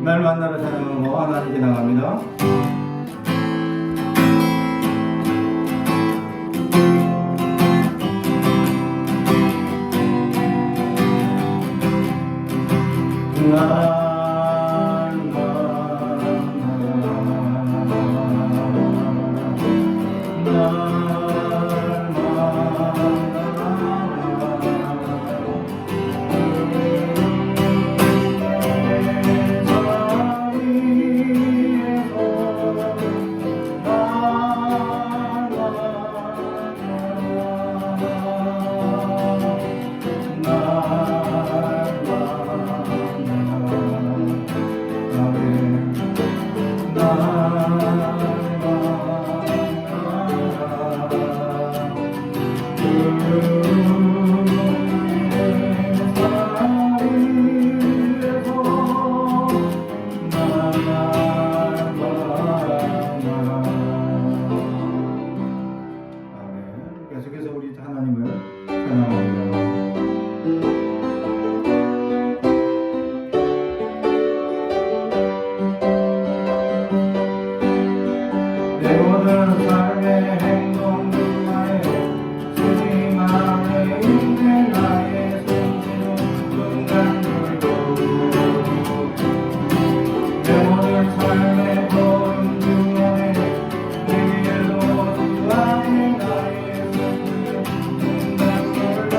날 만나러 찬양으로 하나님께 나갑니다. 계속해서 우리 하나님을 찬양합니다. 내 모든 삶의 행동 중에 주님 안에 있는 나의 숨쉬는 순간들도 내 모든 삶의 걸음 중에 내게로 주 안에 나의 숨쉬는 순간들도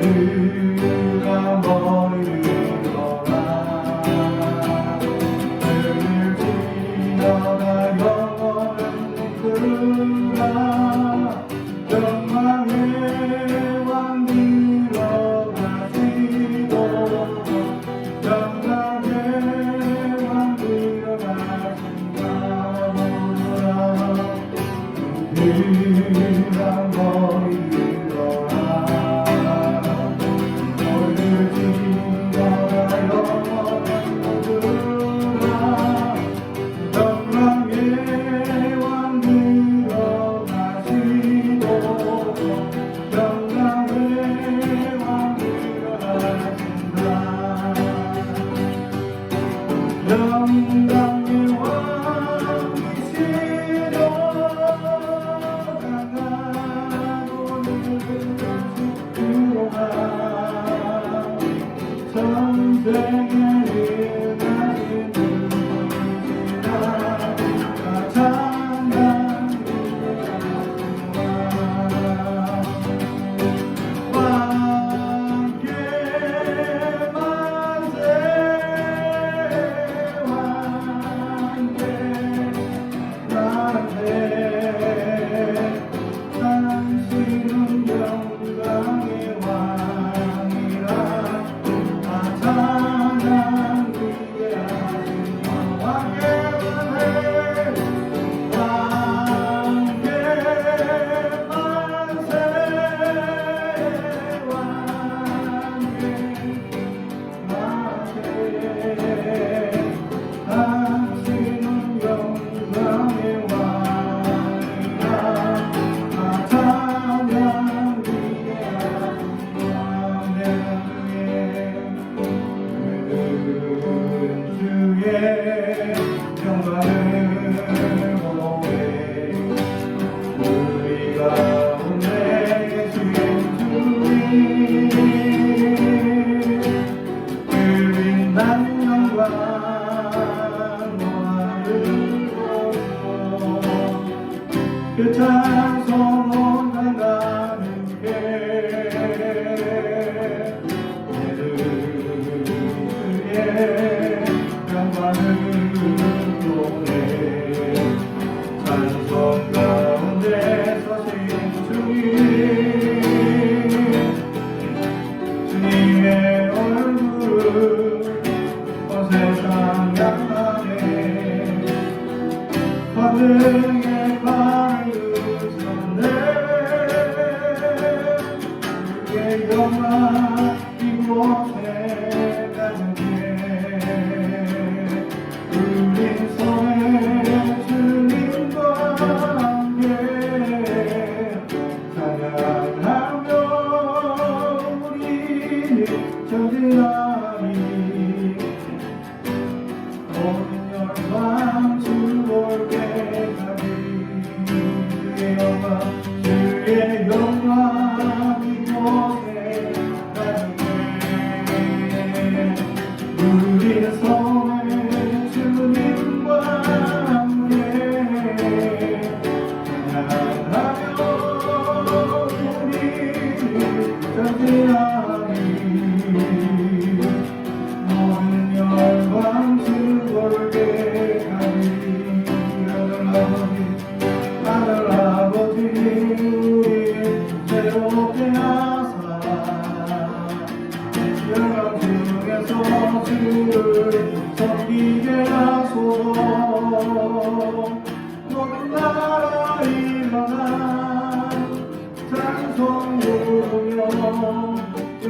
그가 머리를 걸어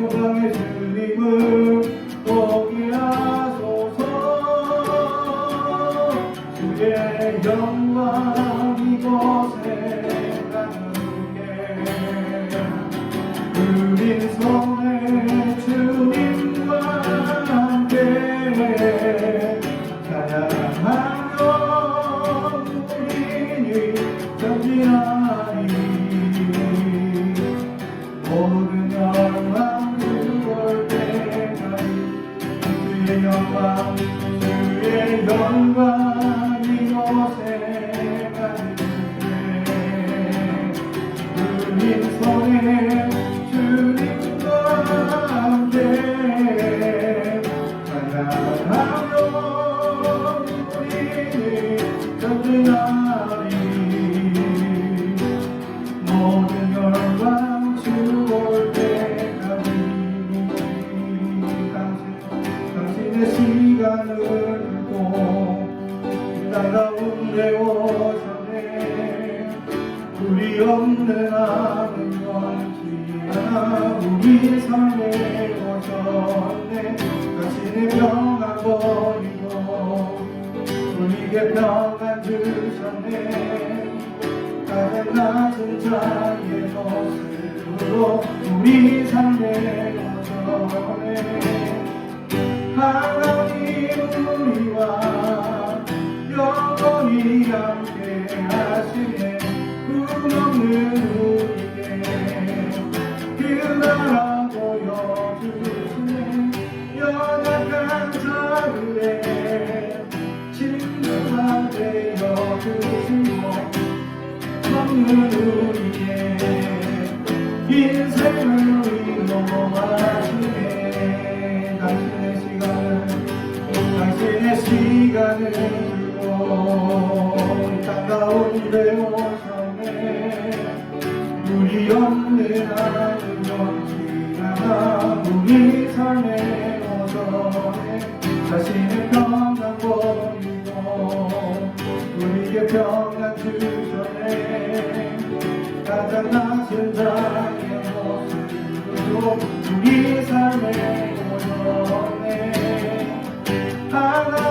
영광의 주님을 보게 하소서. 주의 영광 이곳에 가득해 우린 손에 주님과 함께 찬양하며 우리는 전진하리. 모든 영광 주올 때까지 주의 영광 주의 영광 이곳에 가득해 우린 손에 주님과 함께 찬양하며 우리는 전진하리. 모든 영광 주올 때까지 당신의 시간을 두고 땅 가운데 오셨네. 우리 없는 하늘 원치 않아 우리 삶에 오셨네. 당신의 평안 버리고 우리에게 평안 주셨네. 가장 낮은 자의 모습으로 우리 삶에 오셨네. 하나님 우리와 영원히 함께 하시네. 꿈없는 우리에게 그 나라 보여주시네. 연약한 자들의 친구가 되어주시고 없는 우리의 인생을 위로하시네. 당신의 시간을 주고 땅 가운데 오셨네. 우리 없는 하늘 원치 않아 우리 삶에 오셨네. 자신의 평안 버리고 우리에게 평안 주셨네. 가장 낮은 자의 모습으로 우리 삶에 오셨네. 하나님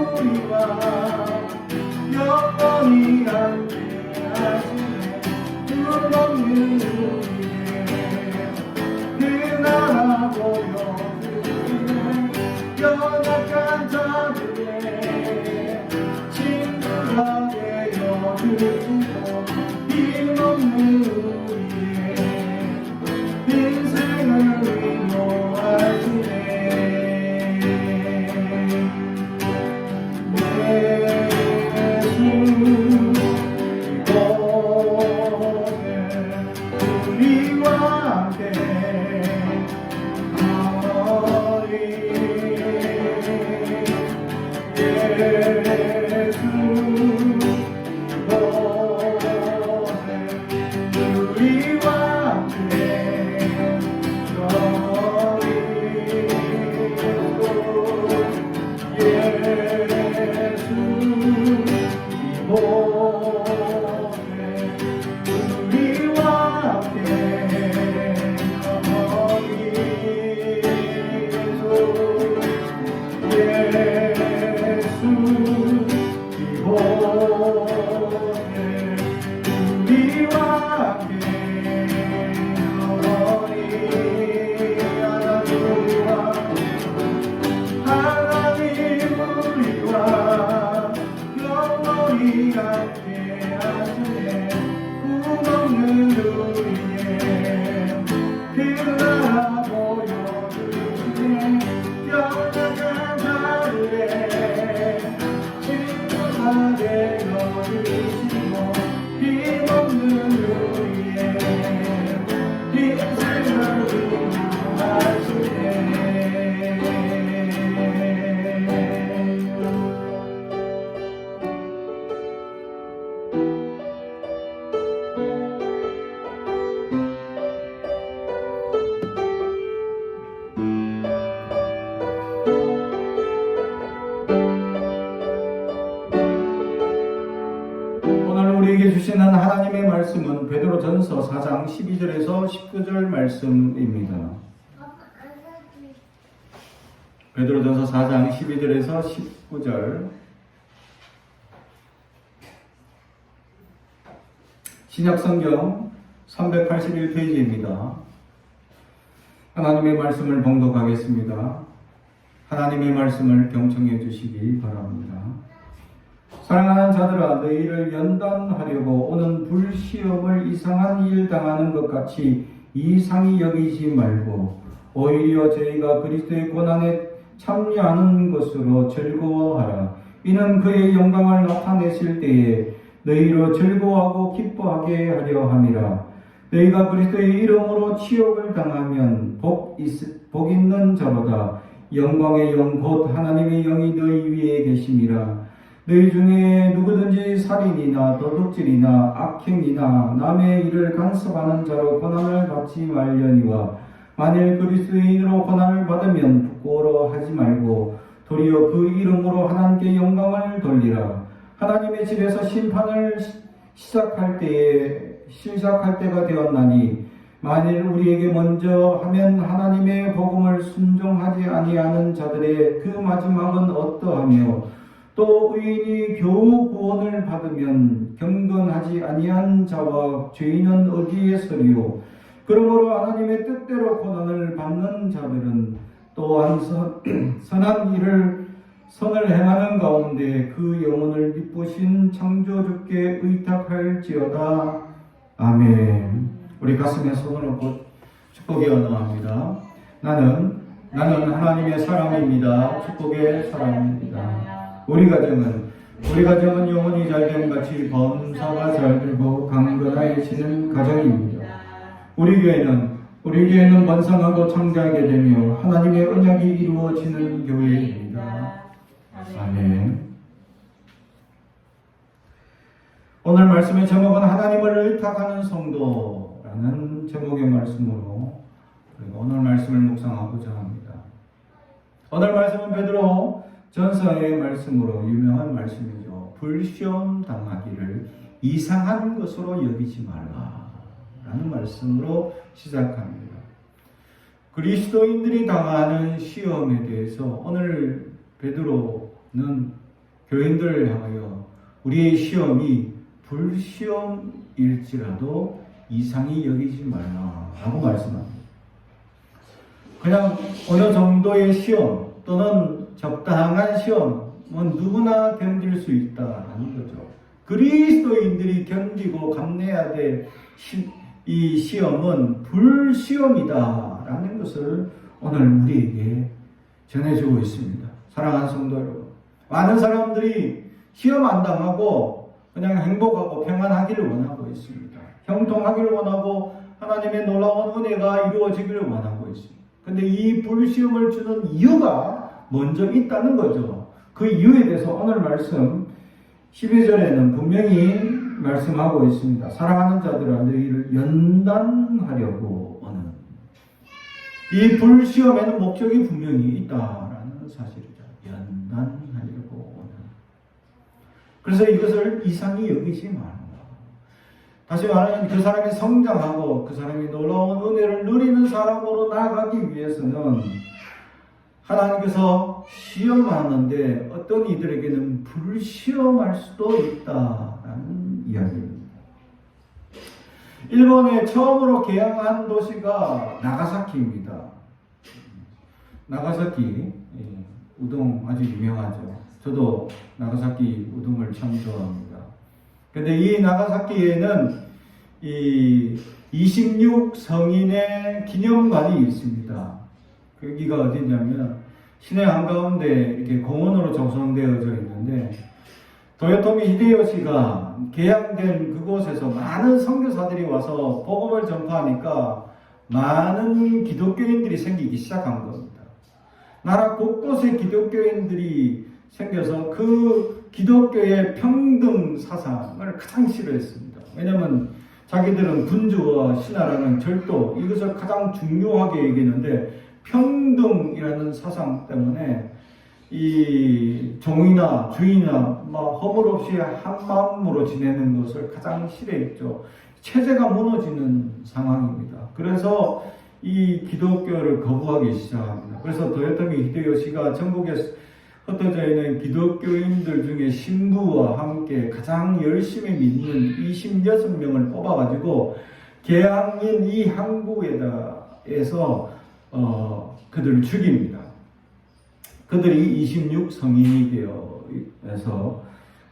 우리와 영원히 함께 하시네. 꿈없는 우리에게 그 나라 보여주시네. 연약한 자들의 친구가 되어주시고 힘없는 우리의 인생을 위로하시네. 우리에게 주시는 하나님의 말씀은 베드로전서 4장 12절에서 19절 말씀입니다. 베드로전서 4장 12절에서 19절. 신약성경 381페이지입니다. 하나님의 말씀을 봉독하겠습니다. 하나님의 말씀을 경청해 주시기 바랍니다. 사랑하는 자들아, 너희를 연단하려고 오는 불시험을 이상한 일 당하는 것 같이 이상히 여기지 말고 오히려 저희가 그리스도의 고난에 참여하는 것으로 즐거워하라. 이는 그의 영광을 나타내실 때에 너희로 즐거워하고 기뻐하게 하려 함이라. 너희가 그리스도의 이름으로 치욕을 당하면 복 있는 자보다 영광의 영 곧 하나님의 영이 너희 위에 계심이라. 너희 중에 누구든지 살인이나 도둑질이나 악행이나 남의 일을 간섭하는 자로 고난을 받지 말려니와 만일 그리스도의 이름으로 고난을 받으면 부끄러워하지 말고 도리어 그 이름으로 하나님께 영광을 돌리라. 하나님의 집에서 심판을 시작할 때가 되었나니 만일 우리에게 먼저 하면 하나님의 복음을 순종하지 아니하는 자들의 그 마지막은 어떠하며 또 의인이 겨우 구원을 받으면 경건하지 아니한 자와 죄인은 어디에 서리요. 그러므로 하나님의 뜻대로 고난을 받는 자들은 또한 선을 행하는 가운데 그 영혼을 기쁘신 창조주께 의탁할지어다. 아멘. 우리 가슴에 손을 얹고 축복의 언어합니다. 나는 하나님의 사람입니다. 축복의 사람입니다. 우리 가정은 영혼이 잘됨 같이 범사가 잘되고 강건해지는 가정입니다. 우리 교회는 번성하고 창대하게 되며 하나님의 언약이 이루어지는 교회입니다. 아멘. 오늘 말씀의 제목은 하나님을 의탁하는 성도라는 제목의 말씀으로 오늘 말씀을 묵상하고자 합니다. 오늘 말씀은 베드로 전서의 말씀으로 유명한 말씀이죠. 불시험 당하기를 이상한 것으로 여기지 말라 라는 말씀으로 시작합니다. 그리스도인들이 당하는 시험에 대해서 오늘 베드로는 교인들을 향하여 우리의 시험이 불시험일지라도 이상히 여기지 말라 라고 말씀합니다. 그냥 어느 정도의 시험 또는 적당한 시험은 누구나 견딜 수 있다라는 거죠. 그리스도인들이 견디고 감내해야 될 이 시험은 불시험이다라는 것을 오늘 우리에게 전해주고 있습니다. 사랑하는 성도 여러분, 많은 사람들이 시험 안 당하고 그냥 행복하고 평안하기를 원하고 있습니다. 형통하기를 원하고 하나님의 놀라운 은혜가 이루어지기를 원하고 있습니다. 근데 이 불시험을 주는 이유가 먼저 있다는 거죠. 그 이유에 대해서 오늘 말씀 12절에는 분명히 말씀하고 있습니다. 사랑하는 자들아, 너희를 연단하려고 오는 이 불시험에는 목적이 분명히 있다라는 사실이죠. 연단하려고 오는. 그래서 이것을 이상히 여기지 말라. 다시 말하면 그 사람이 성장하고 그 사람이 놀라운 은혜를 누리는 사람으로 나아가기 위해서는 하나님께서 시험하는데 어떤 이들에게는 불시험할 수도 있다라는 이야기입니다. 일본에 처음으로 개항한 도시가 나가사키입니다. 나가사키 우동 아주 유명하죠. 저도 나가사키 우동을 참 좋아합니다. 근데 이 나가사키에는 이 26성인의 기념관이 있습니다. 거기가 어디냐면 시내 한가운데 이렇게 공원으로 조성되어져 있는데 도요토미 히데요시가 개항된 그곳에서 많은 선교사들이 와서 복음을 전파하니까 많은 기독교인들이 생기기 시작한 겁니다. 나라 곳곳에 기독교인들이 생겨서 그 기독교의 평등 사상을 가장 싫어했습니다. 왜냐하면 자기들은 군주와 신하라는 절도 이것을 가장 중요하게 여기는데 평등이라는 사상 때문에 이 종이나 주인이나 허물 없이 한 마음으로 지내는 것을 가장 싫어했죠. 체제가 무너지는 상황입니다. 그래서 이 기독교를 거부하기 시작합니다. 그래서 도요토미 히데요시가 전국에 흩어져 있는 기독교인들 중에 신부와 함께 가장 열심히 믿는 26명을 뽑아가지고 개항인 이 항구에서 그들을 죽입니다. 그들이 26성인이 되어서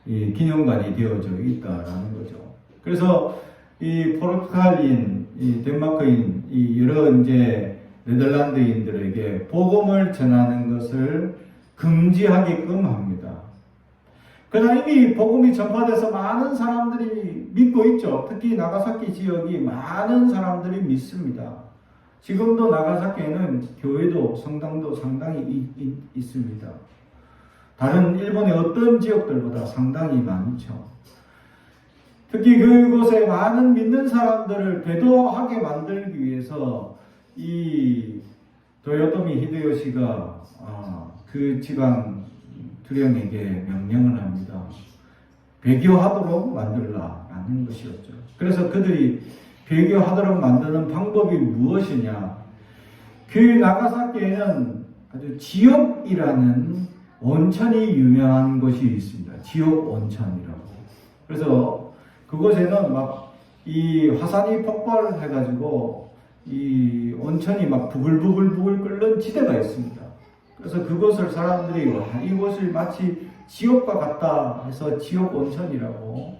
이 기념관이 되어져 있다라는 거죠. 그래서 이 포르투갈인, 이 덴마크인, 이 여러 이제 네덜란드인들에게 복음을 전하는 것을 금지하게끔 합니다. 그러나 이미 복음이 전파돼서 많은 사람들이 믿고 있죠. 특히 나가사키 지역이 많은 사람들이 믿습니다. 지금도 나가사키에는 교회도 성당도 상당히 있습니다. 다른 일본의 어떤 지역들보다 상당히 많죠. 특히 그곳에 많은 믿는 사람들을 배도하게 만들기 위해서 이 도요토미 히데요시가 그 지방 투령에게 명령을 합니다. 배교하도록 만들라라는 것이었죠. 그래서 그들이 배교하도록 만드는 방법이 무엇이냐? 그 나가사키에는 아주 지옥이라는 온천이 유명한 곳이 있습니다. 지옥 온천이라고. 그래서 그곳에는 막 이 화산이 폭발해가지고 이 온천이 막 부글부글 끓는 지대가 있습니다. 그래서 그곳을 사람들이 이곳을 마치 지옥과 같다 해서 지옥 온천이라고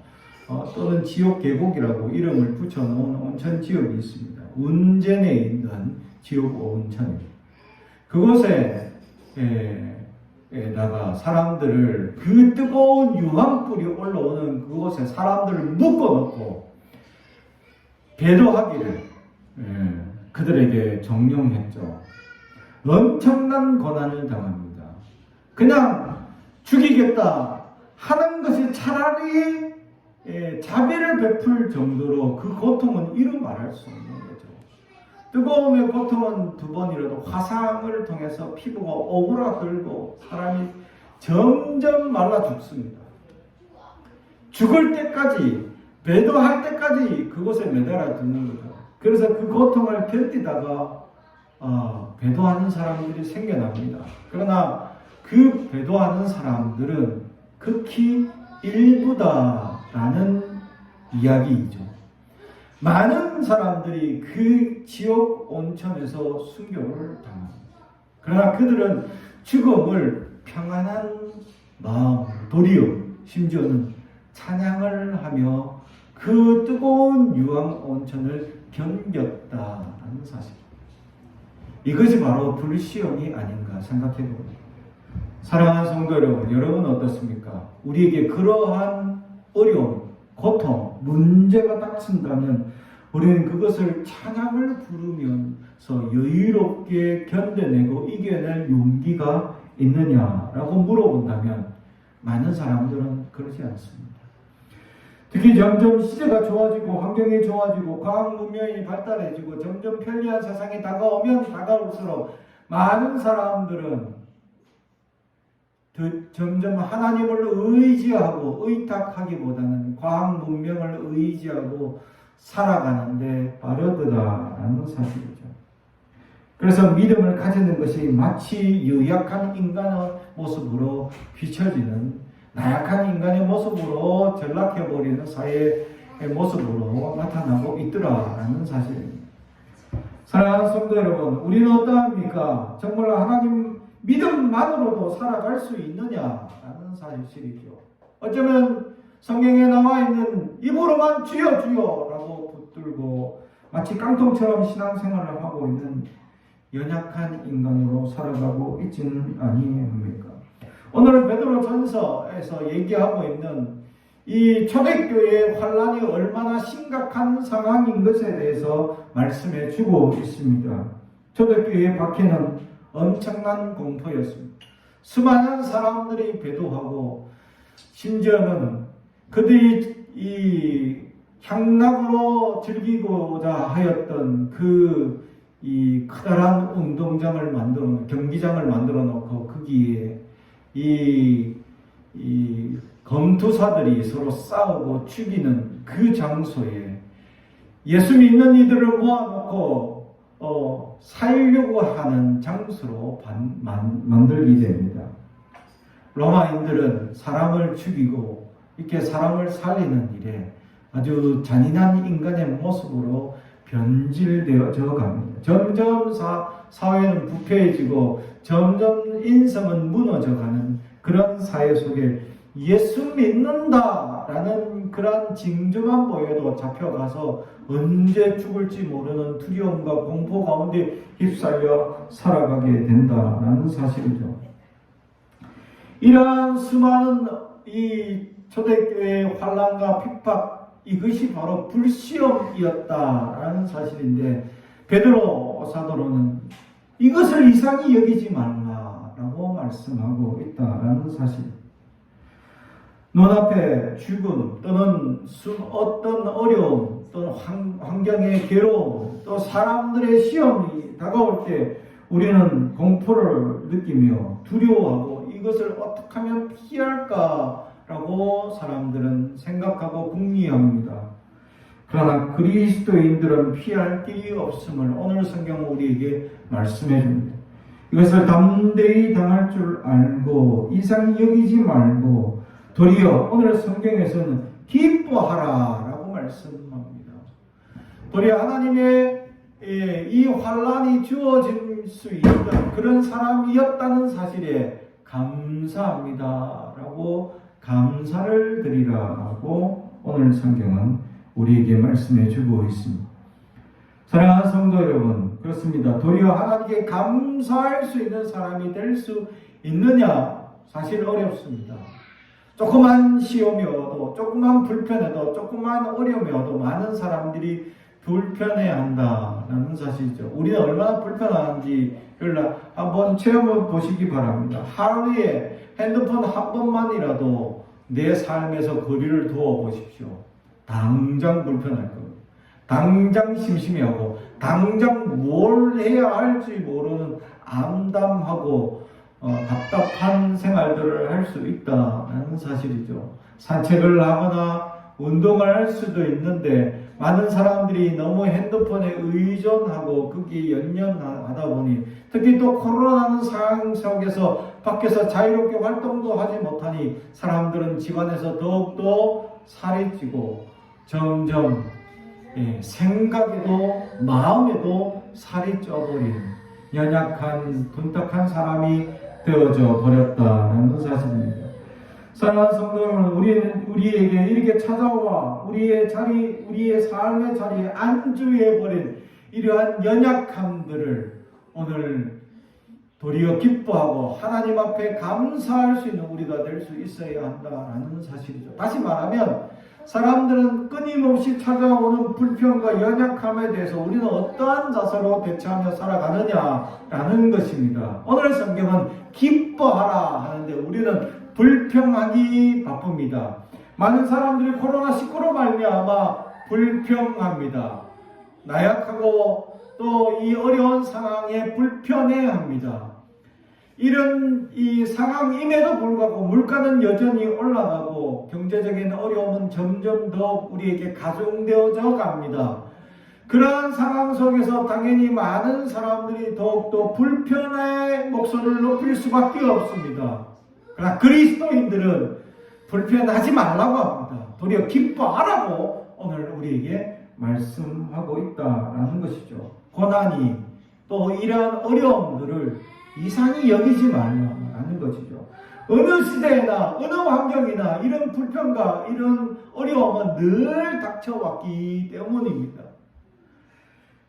또는 지옥 계곡이라고 이름을 붙여놓은 온천 지역이 있습니다. 운전에 있는 지옥 온천입니다. 그곳에 에다가 사람들을 그 뜨거운 유황불이 올라오는 그곳에 사람들을 묶어놓고 배도하기를 그들에게 정령했죠. 엄청난 고난을 당합니다. 그냥 죽이겠다 하는 것이 차라리 자비를 베풀 정도로 그 고통은 이루 말할 수 없는 거죠. 뜨거움의 고통은 두 번이라도 화상을 통해서 피부가 오그라들고 사람이 점점 말라 죽습니다. 죽을 때까지, 배도할 때까지 그곳에 매달아 두는 거죠. 그래서 그 고통을 견디다가 배도하는 사람들이 생겨납니다. 그러나 그 배도하는 사람들은 극히 일부다라는 이야기이죠. 많은 사람들이 그 지옥 온천에서 순교를 당합니다. 그러나 그들은 죽음을 평안한 마음, 도리어 심지어는 찬양을 하며 그 뜨거운 유황 온천을 견뎠다는 사실. 이것이 바로 불시험이 아닌가 생각해 봅니다. 사랑하는 성도 여러분, 여러분은 어떻습니까? 우리에게 그러한 어려움, 고통, 문제가 닥친다면 우리는 그것을 찬양을 부르면서 여유롭게 견뎌내고 이겨낼 용기가 있느냐라고 물어본다면 많은 사람들은 그러지 않습니다. 특히 점점 시대가 좋아지고 환경이 좋아지고 과학 문명이 발달해지고 점점 편리한 세상이 다가오면 다가올수록 많은 사람들은 점점 하나님을 의지하고 의탁하기보다는 과학 문명을 의지하고 살아가는데 빠르다라는 사실이죠. 그래서 믿음을 가지는 것이 마치 유약한 인간의 모습으로 비춰지는 나약한 인간의 모습으로 전락해버리는 사회의 모습으로 나타나고 있더라라는 사실입니다. 사랑하는 성도 여러분, 우리는 어떠합니까? 정말 하나님 믿음만으로도 살아갈 수 있느냐라는 사실이죠. 어쩌면 성경에 나와 있는 입으로만 주여 주여라고 붙들고 마치 깡통처럼 신앙생활을 하고 있는 연약한 인간으로 살아가고 있지는 아니합니까? 오늘 베드로전서에서 얘기하고 있는 이 초대교회의 환란이 얼마나 심각한 상황인 것에 대해서 말씀해 주고 있습니다. 초대교회의 박해는 엄청난 공포였습니다. 수많은 사람들이 배도하고 심지어는 그들이 이 향락으로 즐기고자 하였던 이 커다란 운동장을 경기장을 만들어 놓고 거기에 이 검투사들이 서로 싸우고 죽이는 그 장소에 예수 믿는 이들을 모아놓고 살려고 하는 장소로 만들게 됩니다. 로마인들은 사람을 죽이고 이렇게 사람을 살리는 일에 아주 잔인한 인간의 모습으로 변질되어져 갑니다. 점점 사회는 부패해지고 점점 인성은 무너져가는 그런 사회 속에 예수 믿는다라는 그런 징조만 보여도 잡혀가서 언제 죽을지 모르는 두려움과 공포 가운데 휩쓸려 살아가게 된다라는 사실이죠. 이러한 수많은 이 초대교회의 환난과 핍박, 이것이 바로 불시험이었다라는 사실인데, 베드로 사도로는 이것을 이상히 여기지 말라라고 말씀하고 있다라는 사실. 눈앞에 죽음 또는 어떤 어려움 또는 환경의 괴로움 또 사람들의 시험이 다가올 때 우리는 공포를 느끼며 두려워하고 이것을 어떻게 하면 피할까라고 사람들은 생각하고 궁리합니다. 그러나 그리스도인들은 피할 길이 없음을 오늘 성경은 우리에게 말씀해 줍니다. 이것을 담대히 당할 줄 알고 이상히 여기지 말고 도리어 오늘 성경에서는 기뻐하라라고 말씀합니다. 도리어 하나님의 이 환난이 주어질 수 있는 그런 사람이었다는 사실에 감사합니다라고 감사를 드리라고 오늘 성경은 우리에게 말씀해 주고 있습니다. 사랑하는 성도 여러분, 그렇습니다. 도리어 하나님께 감사할 수 있는 사람이 될 수 있느냐? 사실 어렵습니다. 조그만 시험이 와도, 조그만 불편해도, 조그만 어려움이 와도 많은 사람들이 불편해한다는 사실이죠. 우리는 얼마나 불편한지를 한번 체험해 보시기 바랍니다. 하루에 핸드폰 한 번만이라도 내 삶에서 거리를 두어 보십시오. 당장 불편할 겁니다. 당장 심심해하고 당장 뭘 해야 할지 모르는 암담하고 답답한 생활들을 할 수 있다는 사실이죠. 산책을 하거나 운동을 할 수도 있는데 많은 사람들이 너무 핸드폰에 의존하고 거기에 연연하다 보니 특히 또 코로나라는 상황 속에서 밖에서 자유롭게 활동도 하지 못하니 사람들은 집안에서 더욱더 살이 찌고 점점 생각에도 마음에도 살이 쪄버린 연약한 둔탁한 사람이 되어져 버렸다는 사실입니다. 사랑하는 성도 여러분, 우리에게 이렇게 찾아와 우리의 삶의 자리에 안주해버린 이러한 연약함들을 오늘 도리어 기뻐하고 하나님 앞에 감사할 수 있는 우리가 될 수 있어야 한다는 사실이죠. 다시 말하면 사람들은 끊임없이 찾아오는 불평과 연약함에 대해서 우리는 어떠한 자세로 대처하며 살아가느냐라는 것입니다. 오늘 성경은 기뻐하라 하는데 우리는 불평하기 바쁩니다. 많은 사람들이 코로나19로 말미암아 불평합니다. 나약하고 또 이 어려운 상황에 불편해합니다. 이런 이 상황임에도 불구하고 물가는 여전히 올라가고 경제적인 어려움은 점점 더 우리에게 가중되어져 갑니다. 그러한 상황 속에서 당연히 많은 사람들이 더욱더 불편의 목소리를 높일 수밖에 없습니다. 그러나 그리스도인들은 불편하지 말라고 합니다. 도리어 기뻐하라고 오늘 우리에게 말씀하고 있다라는 것이죠. 고난이 또 이러한 어려움들을 이상히 여기지 말라는 것이죠. 어느 시대나 어느 환경이나 이런 불편과 이런 어려움은 늘 닥쳐왔기 때문입니다.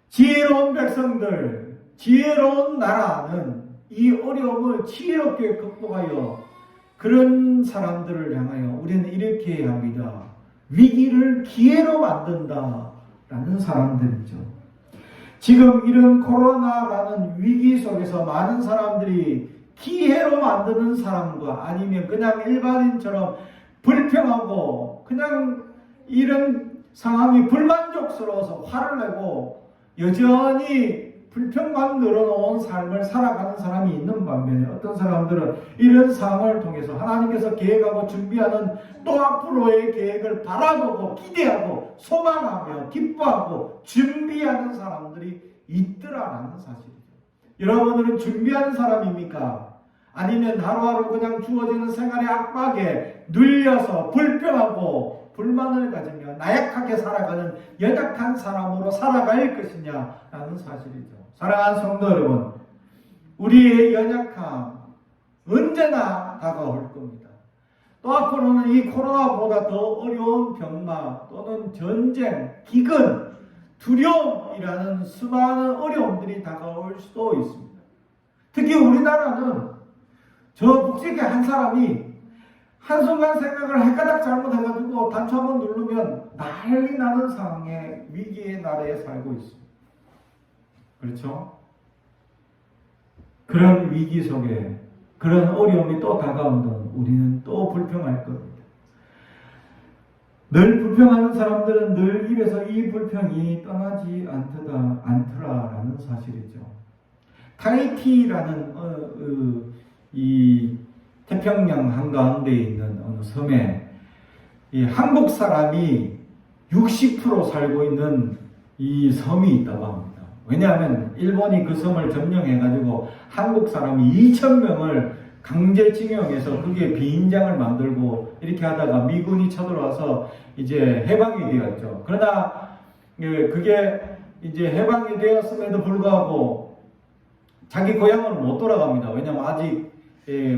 지혜로운 백성들, 지혜로운 나라는 이 어려움을 지혜롭게 극복하여 그런 사람들을 향하여 우리는 이렇게 해야 합니다. 위기를 기회로 만든다라는 사람들이죠. 지금 이런 코로나라는 위기 속에서 많은 사람들이 기회로 만드는 사람과 아니면 그냥 일반인처럼 불평하고 그냥 이런 상황이 불만족스러워서 화를 내고 여전히 불평만 늘어놓은 삶을 살아가는 사람이 있는 반면에 어떤 사람들은 이런 상황을 통해서 하나님께서 계획하고 준비하는 또 앞으로의 계획을 바라보고 기대하고 소망하며 기뻐하고 준비하고 준비하는 사람들이 있더라라는 사실이죠. 여러분들은 준비하는 사람입니까? 아니면 하루하루 그냥 주어지는 생활의 압박에 눌려서 불평하고 불만을 가지며 나약하게 살아가는 연약한 사람으로 살아갈 것이냐라는 사실이죠. 사랑하는 성도 여러분, 우리의 연약함 언제나 다가올 겁니다. 또 앞으로는 이 코로나보다 더 어려운 병마 또는 전쟁, 기근, 두려움이라는 수많은 어려움들이 다가올 수도 있습니다. 특히 우리나라는 저 북측의 한 사람이 한순간 생각을 헷가닥 잘못해가지고 단추 한번 누르면 난리 나는 상황의 위기의 나라에 살고 있습니다. 그렇죠? 그런 위기 속에 그런 어려움이 또 다가온다면 우리는 또 불평할 겁니다. 늘 불평하는 사람들은 늘 입에서 이 불평이 떠나지 않더라라는 사실이죠. 타히티라는 이 태평양 한가운데에 있는 어느 섬에 이 한국 사람이 60% 살고 있는 이 섬이 있다고 합니다. 왜냐하면 일본이 그 섬을 점령해가지고 한국 사람이 2,000명을 강제징용해서 그게 비인장을 만들고 이렇게 하다가 미군이 쳐들어와서 이제 해방이 되었죠. 그러나 그게 이제 해방이 되었음에도 불구하고 자기 고향으로 못 돌아갑니다. 왜냐하면 아직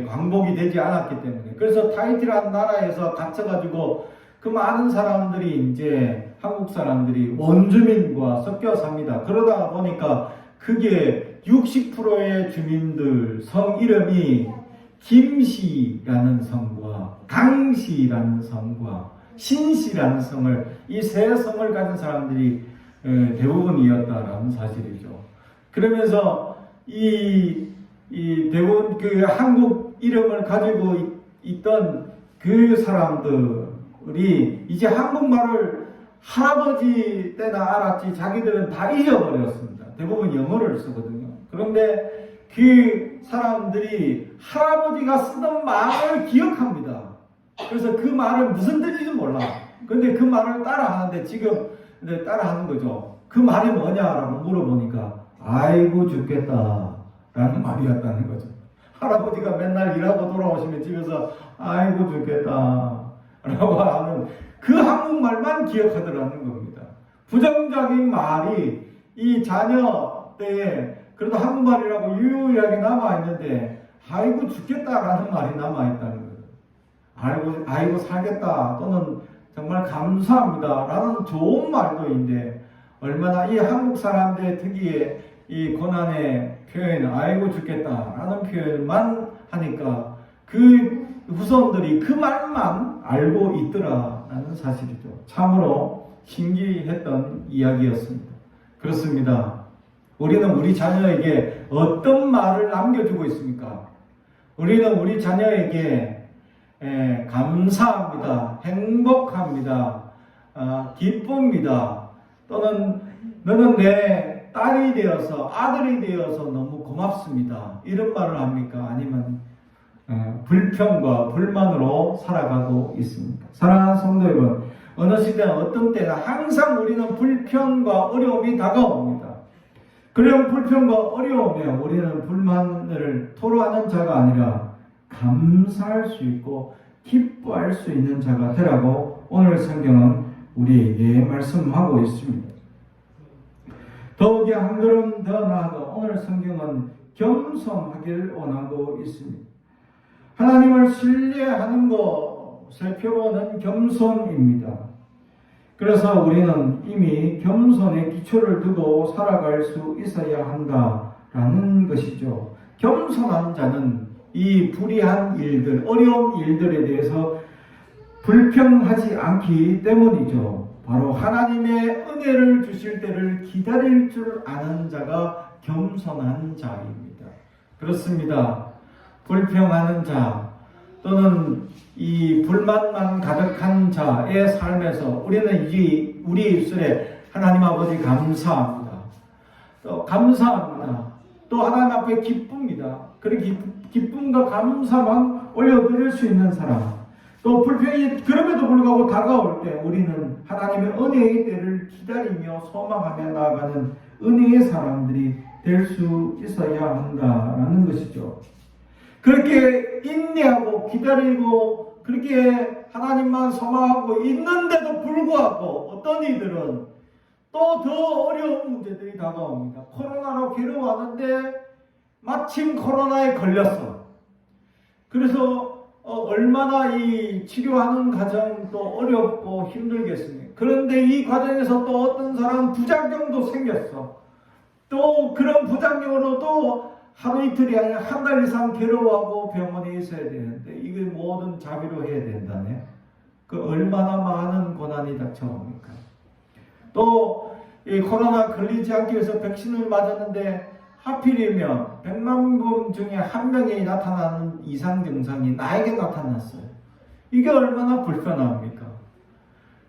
광복이 되지 않았기 때문에. 그래서 타히티라는 나라에서 갇혀가지고 그 많은 사람들이 이제 한국 사람들이 원주민과 섞여 삽니다. 그러다 보니까 그게 60%의 주민들 성 이름이 김씨라는 성과 강씨라는 성과 신씨라는 성을 이 세 성을 가진 사람들이 대부분이었다라는 사실이죠. 그러면서 이 대부분 그 한국 이름을 가지고 있던 그 사람들이 이제 한국말을 할아버지 때나 알았지 자기들은 다 잊어버렸습니다. 대부분 영어를 쓰거든요. 그런데 그 사람들이 할아버지가 쓰던 말을 기억합니다. 그래서 그 말은 무슨 뜻인지 몰라. 근데 그 말을 따라하는데 지금 따라하는 거죠. 그 말이 뭐냐라고 물어보니까 아이고 죽겠다 라는 말이었다는 거죠. 할아버지가 맨날 일하고 돌아오시면 집에서 아이고 죽겠다 라고 하는 그 한국말만 기억하더라는 겁니다. 부정적인 말이 이 자녀 때에 그래도 한국말이라고 유일하게 남아있는데 아이고 죽겠다라는 말이 남아있다는 거예요. 아이고 살겠다 또는 정말 감사합니다 라는 좋은 말도 있는데 얼마나 이 한국 사람들의 특유의 이 고난의 표현 아이고 죽겠다 라는 표현만 하니까 그 후손들이 그 말만 알고 있더라 라는 사실이죠. 참으로 신기했던 이야기였습니다. 그렇습니다. 우리는 우리 자녀에게 어떤 말을 남겨주고 있습니까? 우리는 우리 자녀에게 감사합니다, 행복합니다, 기쁩니다, 또는 너는 내 딸이 되어서 아들이 되어서 너무 고맙습니다 이런 말을 합니까? 아니면 불평과 불만으로 살아가고 있습니까? 사랑하는 성도 여러분, 어느 시대나 어떤 때나 항상 우리는 불평과 어려움이 다가옵니다. 그런 불평과 어려움에 우리는 불만을 토로하는 자가 아니라 감사할 수 있고 기뻐할 수 있는 자가 되라고 오늘 성경은 우리에게 말씀하고 있습니다. 더욱이 한 걸음 더 나아가 오늘 성경은 겸손하길 원하고 있습니다. 하나님을 신뢰하는 것 살펴보는 겸손입니다. 그래서 우리는 이미 겸손의 기초를 두고 살아갈 수 있어야 한다라는 것이죠. 겸손한 자는 이 불의한 일들, 어려운 일들에 대해서 불평하지 않기 때문이죠. 바로 하나님의 은혜를 주실 때를 기다릴 줄 아는 자가 겸손한 자입니다. 그렇습니다. 불평하는 자 또는 이 불만만 가득한 자의 삶에서 우리는 우리 입술에 하나님 아버지 감사합니다. 또 감사합니다. 또 하나님 앞에 기쁩니다. 그렇게 기쁨과 감사만 올려드릴 수 있는 사람. 또 불평이 그럼에도 불구하고 다가올 때 우리는 하나님의 은혜의 때를 기다리며 소망하며 나아가는 은혜의 사람들이 될 수 있어야 한다라는 것이죠. 그렇게 인내하고 기다리고 그렇게 하나님만 소망하고 있는데도 불구하고 어떤 이들은 또 더 어려운 문제들이 다가옵니다. 코로나로 괴로워하는데 마침 코로나에 걸렸어. 그래서 얼마나 이 치료하는 과정도 어렵고 힘들겠습니까? 그런데 이 과정에서 또 어떤 사람은 부작용도 생겼어. 또 그런 부작용으로도 하루 이틀이 아니라 한 달 이상 괴로워하고 병원에 있어야 되는데 이게 모든 자비로 해야 된다네. 그 얼마나 많은 고난이 닥쳐옵니까? 또 이 코로나 걸리지 않기 위해서 백신을 맞았는데 하필이면 100만 분 중에 한 명이 나타나는 이상 증상이 나에게 나타났어요. 이게 얼마나 불편합니까?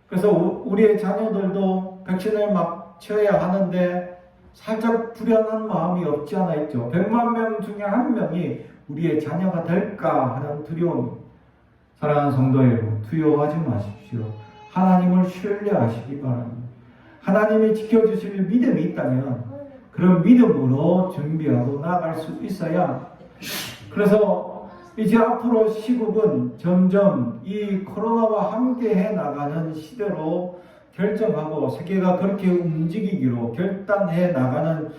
그래서 우리의 자녀들도 백신을 맞춰야 하는데 살짝 불안한 마음이 없지 않아 있죠. 100만 명 중에 한 명이 우리의 자녀가 될까 하는 두려움. 사랑하는 성도 여러분, 두려워하지 마십시오. 하나님을 신뢰하시기 바랍니다. 하나님이 지켜주실 믿음이 있다면 그런 믿음으로 준비하고 나아갈 수 있어야. 그래서 이제 앞으로 시국은 점점 이 코로나와 함께 해 나가는 시대로 결정하고 세계가 그렇게 움직이기로 결단해 나가는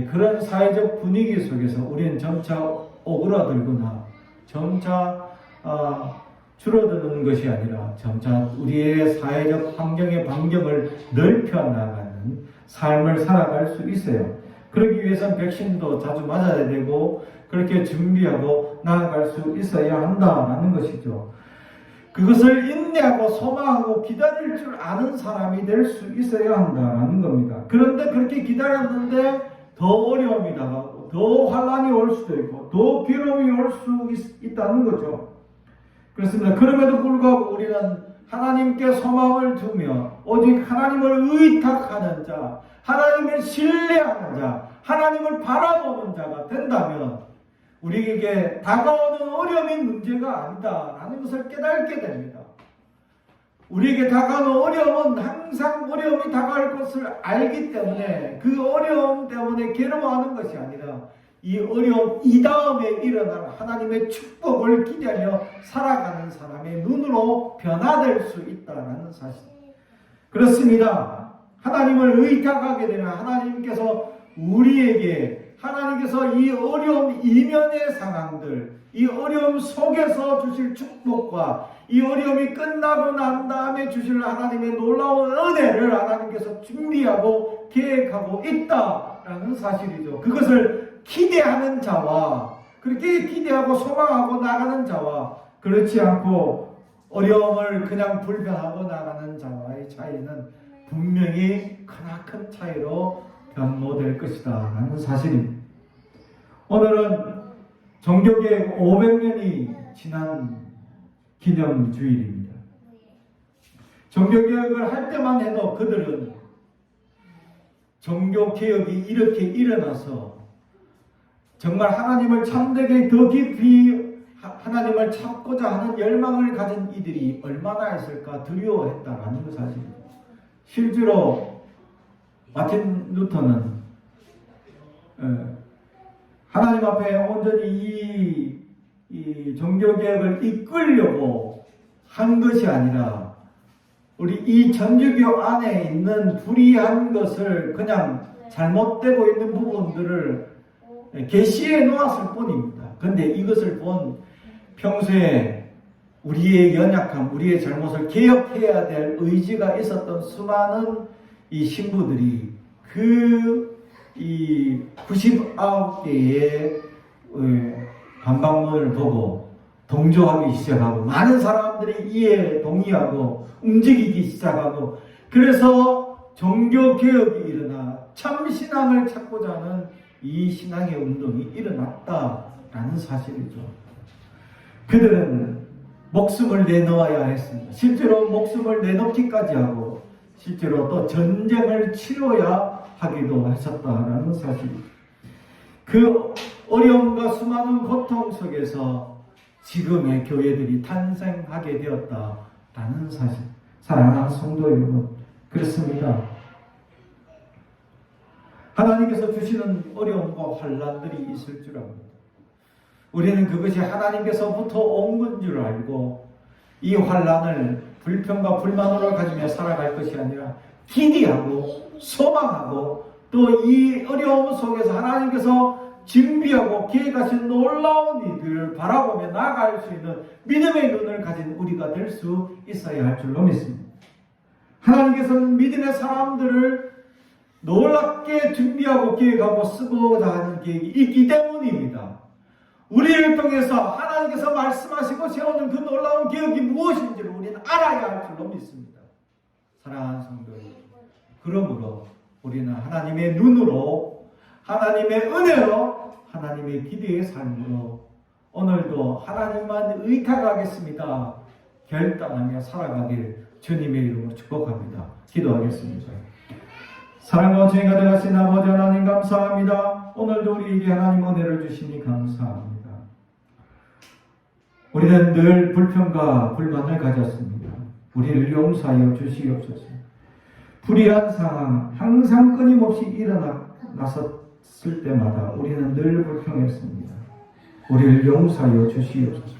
그런 사회적 분위기 속에서 우리는 점차 오그라들거나 점차 줄어드는 것이 아니라 점차 우리의 사회적 환경의 반경을 넓혀 나가는 삶을 살아갈 수 있어요. 그러기 위해서는 백신도 자주 맞아야 되고 그렇게 준비하고 나아갈 수 있어야 한다는 것이죠. 그것을 인내하고 소망하고 기다릴 줄 아는 사람이 될 수 있어야 한다는 겁니다. 그런데 그렇게 기다렸는데 더 어려움이 다가오고 더 환난이 올 수도 있고 더 괴로움이 올 수 있다는 거죠. 그렇습니다. 그럼에도 불구하고 우리는 하나님께 소망을 두며 오직 하나님을 의탁하는 자, 하나님을 신뢰하는 자, 하나님을 바라보는 자가 된다면 우리에게 다가오는 어려움이 문제가 아니다라는 것을 깨닫게 됩니다. 우리에게 다가오는 어려움은 항상 어려움이 다가올 것을 알기 때문에 그 어려움 때문에 괴로워하는 것이 아니라 이 어려움 이 다음에 일어날 하나님의 축복을 기대하며 살아가는 사람의 눈으로 변화될 수 있다는 사실. 그렇습니다. 하나님을 의탁하게 되면 하나님께서 우리에게 하나님께서 이 어려움 이면의 상황들, 이 어려움 속에서 주실 축복과 이 어려움이 끝나고 난 다음에 주실 하나님의 놀라운 은혜를 하나님께서 준비하고 계획하고 있다라는 사실이죠. 그것을 기대하는 자와 그렇게 기대하고 소망하고 나가는 자와 그렇지 않고 어려움을 그냥 불편하고 나가는 자와의 차이는 분명히 크나큰 차이로 변모될 것이다 라는 사실입니다. 오늘은 종교개혁 500년이 지난 기념주일입니다. 종교개혁을 할 때만 해도 그들은 종교개혁이 이렇게 일어나서 정말 하나님을 참되게 더 깊이 하나님을 찾고자 하는 열망을 가진 이들이 얼마나 있을까 두려워했다라는 것 사실입니다. 실제로 마틴 루터는 하나님 앞에 온전히 이 종교개혁을 이끌려고 한 것이 아니라 우리 이 천주교 안에 있는 불의한 것을 그냥 잘못되고 있는 부분들을 계시해 놓았을 뿐입니다. 그런데 이것을 본 평소에 우리의 연약함, 우리의 잘못을 개혁해야 될 의지가 있었던 수많은 이 신부들이 이 99개의 반박문을 보고 동조하기 시작하고 많은 사람들이 이에 동의하고 움직이기 시작하고 그래서 종교개혁이 일어나 참신앙을 찾고자 하는 이 신앙의 운동이 일어났다라는 사실이죠. 그들은 목숨을 내놓아야 했습니다. 실제로 목숨을 내놓기까지 하고 실제로 또 전쟁을 치러야 하기도 했었다라는 사실이죠. 그 어려움과 수많은 고통 속에서 지금의 교회들이 탄생하게 되었다라는 사실. 사랑하는 성도 여러분, 그렇습니다. 하나님께서 주시는 어려움과 환난들이 있을 줄 압니다. 우리는 그것이 하나님께서부터 온 건 줄 알고 이 환난을 불평과 불만으로 가지며 살아갈 것이 아니라 기대하고 소망하고 또 이 어려움 속에서 하나님께서 준비하고 계획하신 놀라운 일들을 바라보며 나아갈 수 있는 믿음의 눈을 가진 우리가 될 수 있어야 할 줄로 믿습니다. 하나님께서는 믿음의 사람들을 놀랍게 준비하고 계획하고 쓰고자 하는 계획이 있기 때문입니다. 우리를 통해서 하나님께서 말씀하시고 세우는 그 놀라운 계획이 무엇인지를 우리는 알아야 할 줄로 믿습니다. 사랑하는 성도 여러분, 그러므로 우리는 하나님의 눈으로, 하나님의 은혜로, 하나님의 기대의 삶으로 오늘도 하나님만 의탁하겠습니다 결단하며 살아가길 주님의 이름으로 축복합니다. 기도하겠습니다. 사랑과 죄 가득하신 아버지 하나님 감사합니다. 오늘도 우리에게 하나님 은혜를 주시니 감사합니다. 우리는 늘 불평과 불만을 가졌습니다. 우리를 용서하여 주시옵소서. 불의한 상황 항상 끊임없이 일어났을 때마다 우리는 늘 불평했습니다. 우리를 용서하여 주시옵소서.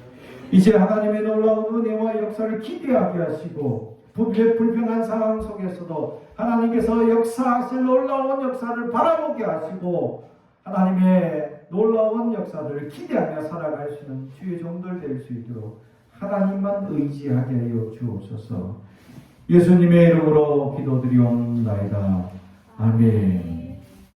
이제 하나님의 놀라운 은혜와 역사를 기대하게 하시고 불평한 상황 속에서도 하나님께서 역사하실 놀라운 역사를 바라보게 하시고 하나님의 놀라운 역사를 기대하며 살아갈 수 있는 주의 종들 될 수 있도록 하나님만 의지하게 하여 주옵소서. 예수님의 이름으로 기도드리옵나이다. 아멘.